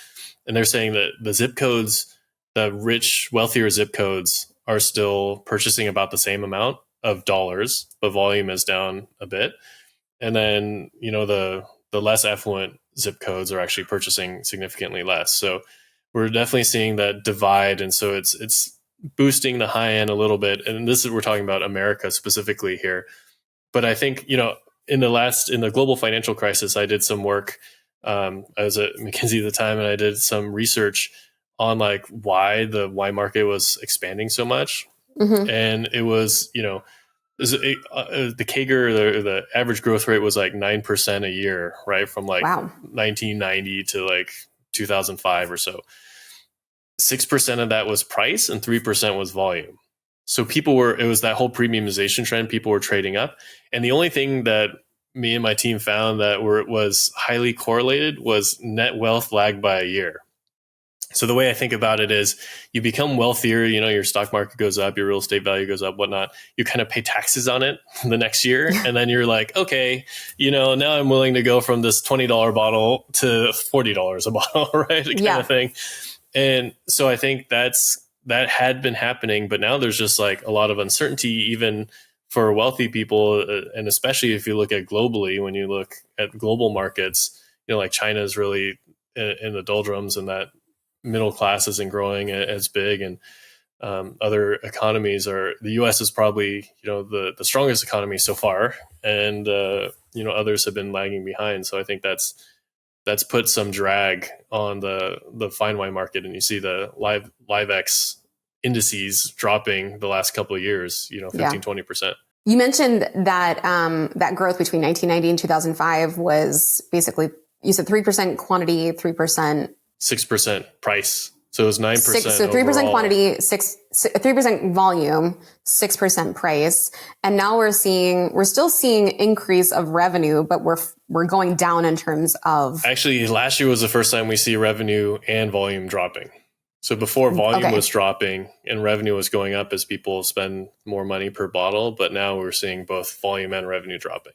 And they're saying that the zip codes, the rich, wealthier zip codes are still purchasing about the same amount of dollars, but volume is down a bit. And then, the less affluent zip codes are actually purchasing significantly less. So we're definitely seeing that divide. And so it's boosting the high end a little bit. And we're talking about America specifically here. But I think, in the global financial crisis, I did some work. I was at McKinsey at the time, and I did some research on like why the wine market was expanding so much. Mm-hmm. And it was, the CAGR, the average growth rate was like 9% a year, right? From like 1990 to like 2005 or so. 6% of that was price and 3% was volume. So it was that whole premiumization trend. People were trading up. And the only thing that me and my team found that was highly correlated was net wealth lagged by a year. So the way I think about it is you become wealthier, your stock market goes up, your real estate value goes up, whatnot. You kind of pay taxes on it the next year. And then you're like, okay, now I'm willing to go from this $20 bottle to $40 a bottle, right? Kind of thing. And so I think that had been happening, but now there's just like a lot of uncertainty, even for wealthy people. And especially if you look at globally, when you look at global markets, like China is really in the doldrums, and that middle class isn't growing as big. And other economies the US is probably, the strongest economy so far. And, others have been lagging behind. So I think that's put some drag on the fine wine market. And you see the LiveX indices dropping the last couple of years, 15, 20%. You mentioned that that growth between 1990 and 2005 was basically, you said 3% quantity, 6% price. So it was 9%. So 3% overall. Quantity, 3% volume, 6% price. And now we're still seeing increase of revenue, but we're going down in terms of. Actually, last year was the first time we see revenue and volume dropping. So before volume was dropping and revenue was going up as people spend more money per bottle, but now we're seeing both volume and revenue dropping.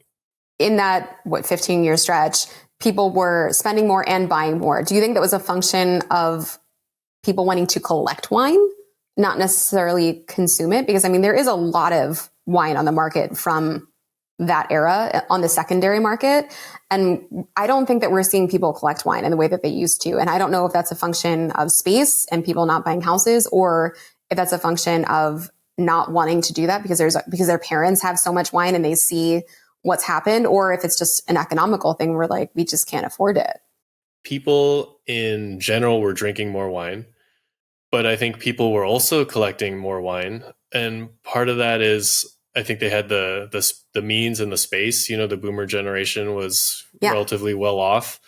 In that 15-year stretch, people were spending more and buying more. Do you think that was a function of people wanting to collect wine, not necessarily consume it? Because there is a lot of wine on the market from that era on the secondary market. And I don't think that we're seeing people collect wine in the way that they used to. And I don't know if that's a function of space and people not buying houses, or if that's a function of not wanting to do that because their parents have so much wine and they see what's happened, or if it's just an economical thing where like, we just can't afford it. People in general were drinking more wine, but I think people were also collecting more wine. And part of that is, I think they had the means and the space. The boomer generation was relatively well off.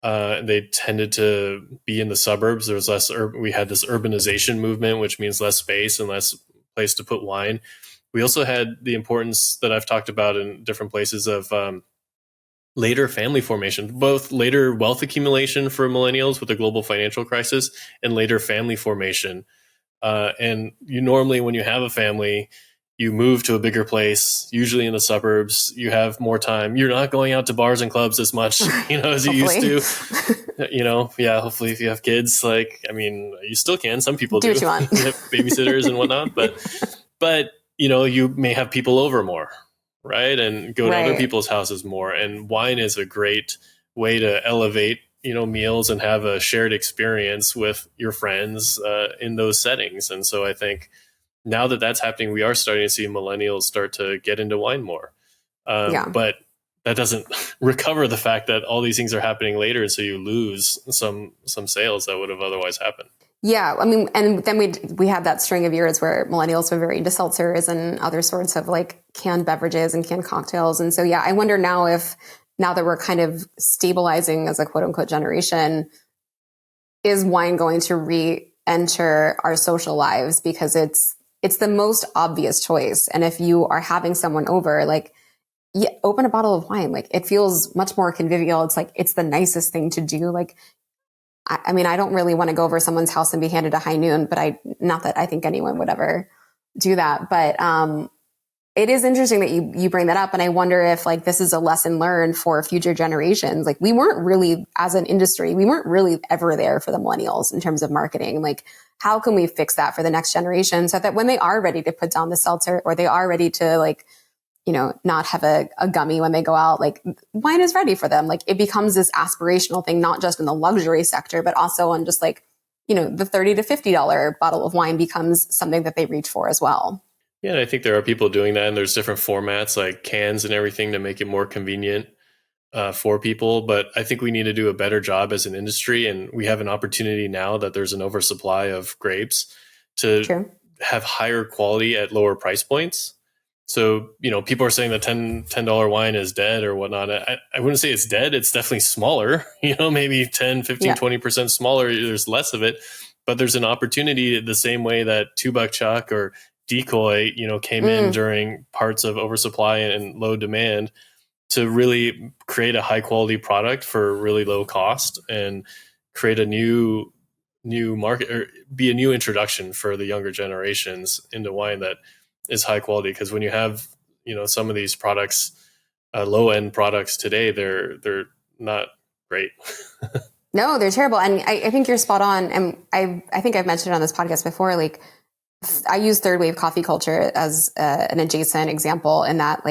They tended to be in the suburbs. There was less. We had this urbanization movement, which means less space and less place to put wine. We also had the importance that I've talked about in different places of later family formation, both later wealth accumulation for millennials with the global financial crisis and later family formation. And you normally, when you have a family, you move to a bigger place, usually in the suburbs. You have more time. You're not going out to bars and clubs as much, as you used to. Hopefully if you have kids, you still can. Some people do. What you want. You have babysitters and whatnot, but you may have people over more, right? And go to other people's houses more. And wine is a great way to elevate, meals and have a shared experience with your friends in those settings. And so I think now that that's happening, we are starting to see millennials start to get into wine more. But that doesn't recover the fact that all these things are happening later. And so you lose some sales that would have otherwise happened. Yeah. I mean, and then we had that string of years where millennials were very into seltzers and other sorts of like canned beverages and canned cocktails. And so, I wonder now that we're kind of stabilizing as a quote unquote generation, is wine going to re-enter our social lives? Because it's the most obvious choice. And if you are having someone over, open a bottle of wine. Like, it feels much more convivial. It's like, it's the nicest thing to do. Like, I mean, I don't really want to go over someone's house and be handed a high noon, but not that I think anyone would ever do that. But, it is interesting that you bring that up. And I wonder if this is a lesson learned for future generations. Like, we weren't really, as an industry, we weren't really ever there for the millennials in terms of marketing. Like, how can we fix that for the next generation so that when they are ready to put down the seltzer, or they are ready to not have a gummy when they go out, wine is ready for them. Like, it becomes this aspirational thing, not just in the luxury sector, but also on just the $30 to $50 bottle of wine becomes something that they reach for as well. Yeah, and I think there are people doing that, and there's different formats like cans and everything to make it more convenient for people. But I think we need to do a better job as an industry, and we have an opportunity now that there's an oversupply of grapes to have higher quality at lower price points. So, people are saying that $10 wine is dead or whatnot. I wouldn't say it's dead. It's definitely smaller, maybe 10, 15, 20% smaller. There's less of it, but there's an opportunity the same way that Two Buck Chuck or Decoy, came in during parts of oversupply and low demand to really create a high quality product for really low cost and create a new market, or be a new introduction for the younger generations into wine that is high quality. Because when you have, some of these products, low end products today, they're not great. No, they're terrible. And I think you're spot on. And I think I've mentioned it on this podcast before, I use third wave coffee culture as an adjacent example, in that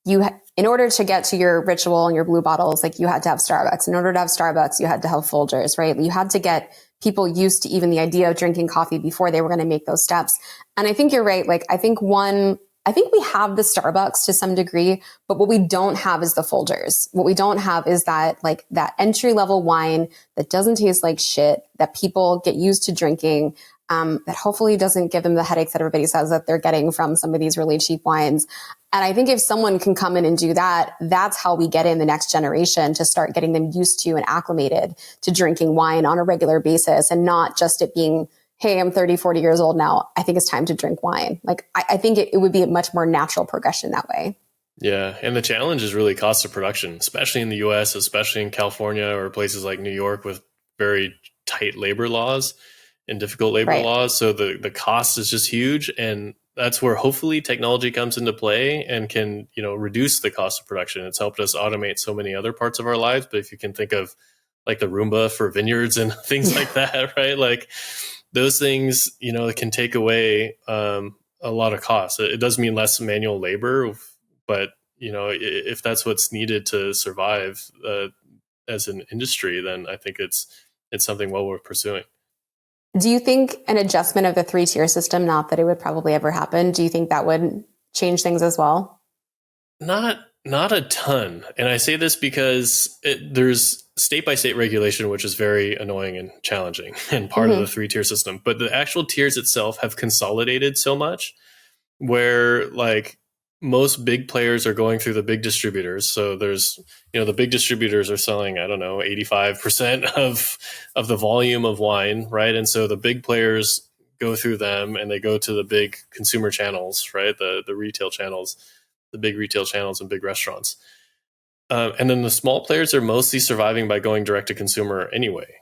in order to get to your ritual and your blue bottles, you had to have Starbucks. In order to have Starbucks, you had to have Folgers, right? You had to get people used to even the idea of drinking coffee before they were going to make those steps. And I think you're right. I think we have the Starbucks to some degree, but what we don't have is the Folgers. What we don't have is that that entry level wine that doesn't taste like shit, that people get used to drinking, that hopefully doesn't give them the headaches that everybody says that they're getting from some of these really cheap wines. And I think if someone can come in and do that, that's how we get in the next generation to start getting them used to and acclimated to drinking wine on a regular basis, and not just it being, hey, I'm 30, 40 years old now, I think it's time to drink wine. I think it would be a much more natural progression that way. Yeah. And the challenge is really cost of production, especially in the US, especially in California or places like New York with very tight labor laws and difficult labor laws. So the cost is just huge. And that's where hopefully technology comes into play and can, reduce the cost of production. It's helped us automate so many other parts of our lives. But if you can think of the Roomba for vineyards and things like that, right? Those things, can take away a lot of costs. It does mean less manual labor, but, if that's what's needed to survive as an industry, then I think it's something well worth pursuing. Do you think an adjustment of the 3-tier system, not that it would probably ever happen, do you think that would change things as well? Not a ton. And I say this because there's state-by-state regulation, which is very annoying and challenging and part of the 3-tier system. But the actual tiers itself have consolidated so much where most big players are going through the big distributors. So there's, the big distributors are selling, 85% of the volume of wine, right? And so the big players go through them and they go to the big consumer channels, right? The retail channels, the big retail channels and big restaurants. And then the small players are mostly surviving by going direct to consumer anyway.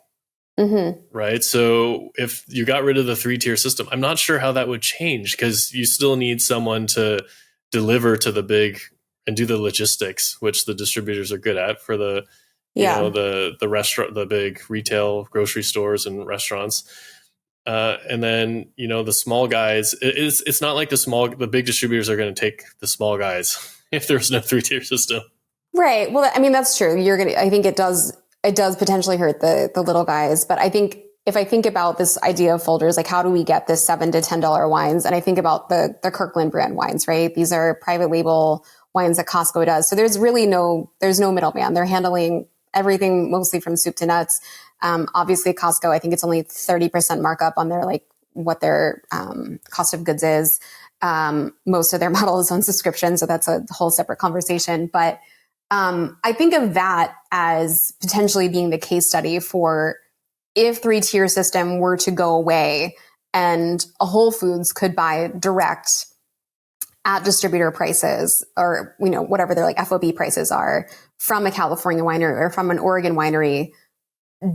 right? So if you got rid of the 3-tier system, I'm not sure how that would change, because you still need someone to deliver to the big and do the logistics, which the distributors are good at for the, the restaurant, the big retail grocery stores and restaurants. And then, the small guys, it's not like the big distributors are going to take the small guys if there's no 3-tier system. Right. Well, I mean, that's true. I think it does potentially hurt the little guys. But I think if I think about this idea of folders, like how do we get this $7 to $10 wines? And I think about the Kirkland brand wines, right? These are private label wines that Costco does. So there's no middleman. They're handling everything mostly from soup to nuts. Obviously Costco, I think it's only 30% markup on their, like what their cost of goods is. Most of their model is on subscription. So that's a whole separate conversation. But I think of that as potentially being the case study for if 3-tier system were to go away and a Whole Foods could buy direct at distributor prices, or, whatever their like FOB prices are, from a California winery or from an Oregon winery,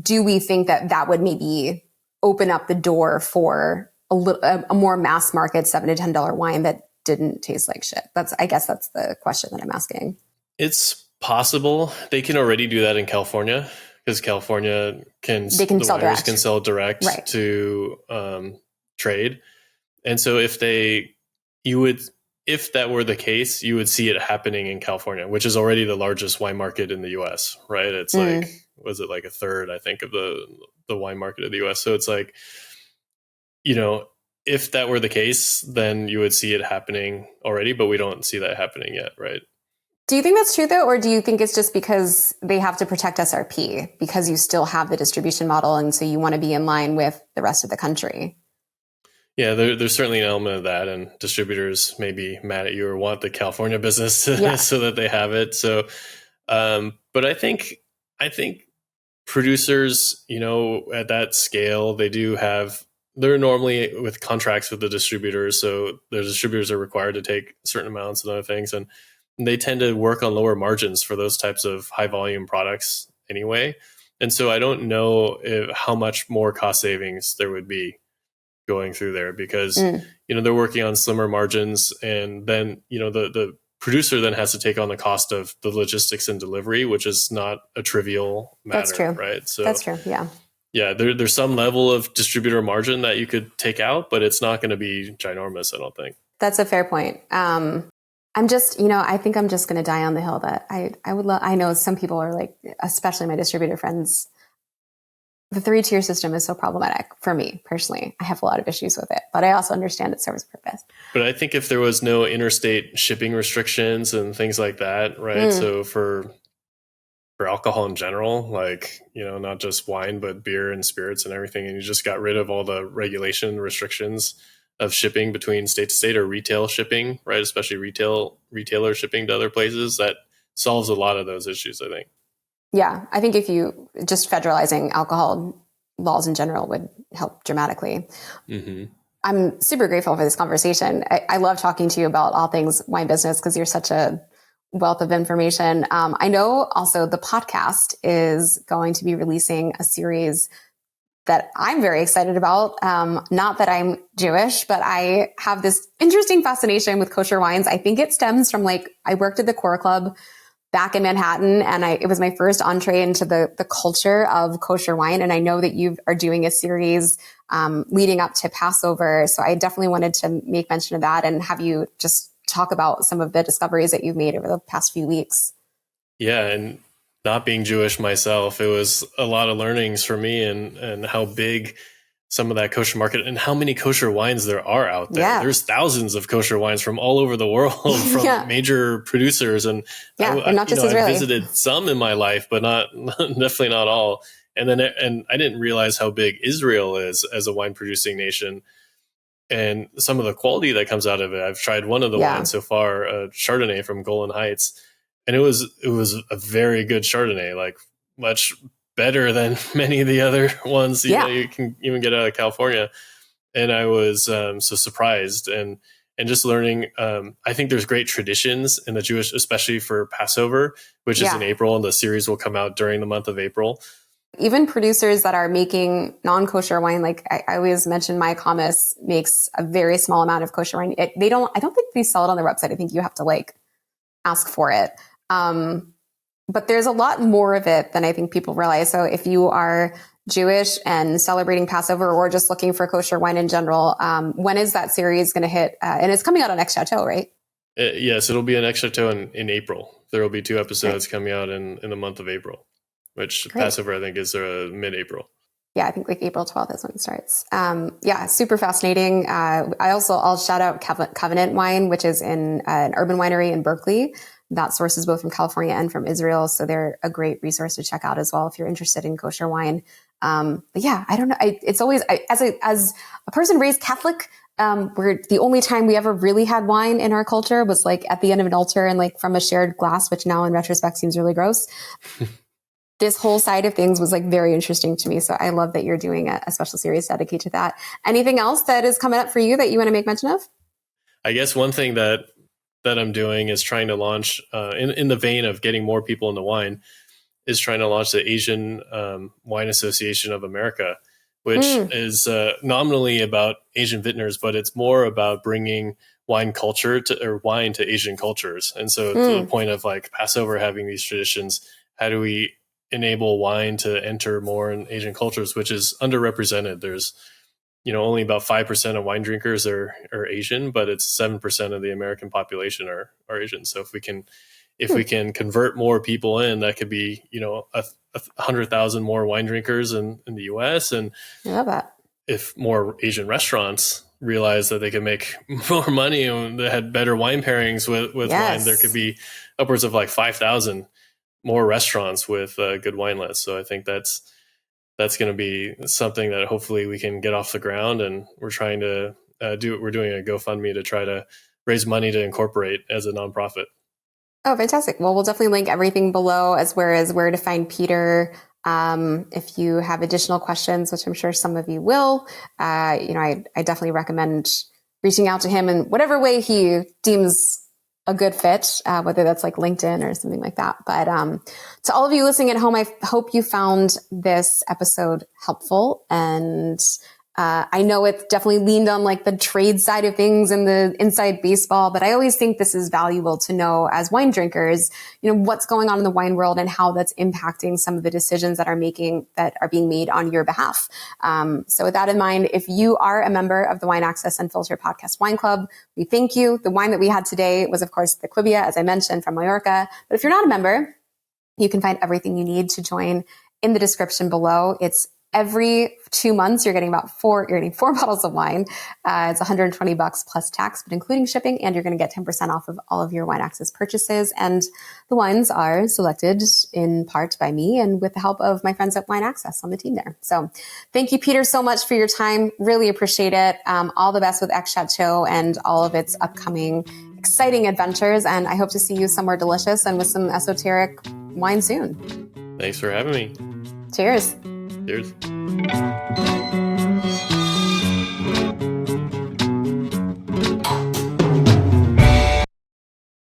do we think that would maybe open up the door for a more mass market $7 to $10 wine that didn't taste like shit? I guess that's the question that I'm asking. It's possible. They can already do that in California, because California can sell direct right. to trade. And so if that were the case, you would see it happening in California, which is already the largest wine market in the US, right? It's was it like a third, I think, of the wine market of the US. So it's like, if that were the case, then you would see it happening already, but we don't see that happening yet, right? Do you think that's true though? Or do you think it's just because they have to protect SRP because you still have the distribution model and so you want to be in line with the rest of the country? Yeah, there's certainly an element of that, and distributors may be mad at you or want the California business so that they have it. So, but I think producers, at that scale, they're normally with contracts with the distributors. So the distributors are required to take certain amounts and other things, and they tend to work on lower margins for those types of high volume products anyway. And so I don't know how much more cost savings there would be going through there, because they're working on slimmer margins, and then the producer then has to take on the cost of the logistics and delivery, which is not a trivial matter. That's true. Right? So that's true. Yeah, there's some level of distributor margin that you could take out, but it's not going to be ginormous, I don't think. That's a fair point. I'm just, I think I'm just going to die on the hill that I would love. I know some people are like, especially my distributor friends, the 3-tier system is so problematic for me personally. I have a lot of issues with it, but I also understand it serves a purpose. But I think if there was no interstate shipping restrictions and things like that, right? So for alcohol in general, like, not just wine, but beer and spirits and everything, and you just got rid of all the regulation restrictions of shipping between state to state or retail shipping, right? Especially retailer shipping to other places, that solves a lot of those issues, I think. Yeah, I think if you just federalizing alcohol laws in general would help dramatically. Mm-hmm. I'm super grateful for this conversation. I love talking to you about all things wine business because you're such a wealth of information. I know also the podcast is going to be releasing a series that I'm very excited about. Not that I'm Jewish, but I have this interesting fascination with kosher wines. I think it stems from I worked at the Core Club back in Manhattan, and it was my first entree into the culture of kosher wine. And I know that you are doing a series leading up to Passover. So I definitely wanted to make mention of that and have you just talk about some of the discoveries that you've made over the past few weeks. Yeah. And not being Jewish myself, it was a lot of learnings for me, and how big some of that kosher market and how many kosher wines there are out there. Yeah. There's thousands of kosher wines from all over the world from major producers. And not just Israeli. I visited some in my life, but definitely not all. And I didn't realize how big Israel is as a wine producing nation, and some of the quality that comes out of it. I've tried one of the wines so far, a Chardonnay from Golan Heights, and it was a very good Chardonnay, much better than many of the other ones you can even get out of California. And I was so surprised and just learning. I think there's great traditions in the Jewish, especially for Passover, which is in April, and the series will come out during the month of April. Even producers that are making non-kosher wine, like I always mention, My Commerce makes a very small amount of kosher wine. I don't think they sell it on their website. I think you have to like ask for it. But there's a lot more of it than I think people realize. So if you are Jewish and celebrating Passover or just looking for kosher wine in general, when is that series going to hit? And it's coming out on X Chateau, right? Yes, it'll be an X Chateau in April. There will be 2 episodes coming out in the month of April, which Passover, I think, is mid-April. Yeah, I think like April 12th is when it starts. Super fascinating. I'll shout out Covenant Wine, which is in an urban winery in Berkeley. That sources both from California and from Israel. So they're a great resource to check out as well if you're interested in kosher wine. But yeah, I don't know. It's always, as a person raised Catholic, where the only time we ever really had wine in our culture was like at the end of an altar and like from a shared glass, which now in retrospect seems really gross. This whole side of things was like very interesting to me. So I love that you're doing a special series dedicated to that. Anything else that is coming up for you that you want to make mention of? I guess one thing that I'm doing is trying to launch, in the vein of getting more people into wine, is trying to launch the Asian Wine Association of America, which is nominally about Asian vintners, but it's more about bringing wine to Asian cultures. And so to the point of like Passover having these traditions, how do we enable wine to enter more in Asian cultures, which is underrepresented? There's only about 5% of wine drinkers are Asian, but it's 7% of the American population are Asian. So if we can convert more people in, that could be, 100,000 more wine drinkers in the US. And I love that. If more Asian restaurants realize that they can make more money and they had better wine pairings with wine, there could be upwards of like 5,000 more restaurants with good wine lists. So I think that's going to be something that hopefully we can get off the ground, and we're trying to we're doing a GoFundMe to try to raise money to incorporate as a nonprofit. Oh, fantastic. Well, we'll definitely link everything below as where to find Peter. If you have additional questions, which I'm sure some of you will, I definitely recommend reaching out to him in whatever way he deems a good fit, whether that's like LinkedIn or something like that. But to all of you listening at home, I hope you found this episode helpful. And I know it definitely leaned on like the trade side of things and the inside baseball, but I always think this is valuable to know as wine drinkers, what's going on in the wine world and how that's impacting some of the decisions that are being made on your behalf. So with that in mind, if you are a member of the Wine Access Unfiltered Podcast Wine Club, we thank you. The wine that we had today was, of course, the Quibia, as I mentioned, from Mallorca. But if you're not a member, you can find everything you need to join in the description below. It's every 2 months, you're getting four bottles of wine. It's $120 plus tax, but including shipping, and you're going to get 10% off of all of your Wine Access purchases. And the wines are selected in part by me and with the help of my friends at Wine Access on the team there. So thank you, Peter, so much for your time. Really appreciate it. All the best with X Chateau and all of its upcoming exciting adventures. And I hope to see you somewhere delicious and with some esoteric wine soon. Thanks for having me. Cheers. Cheers.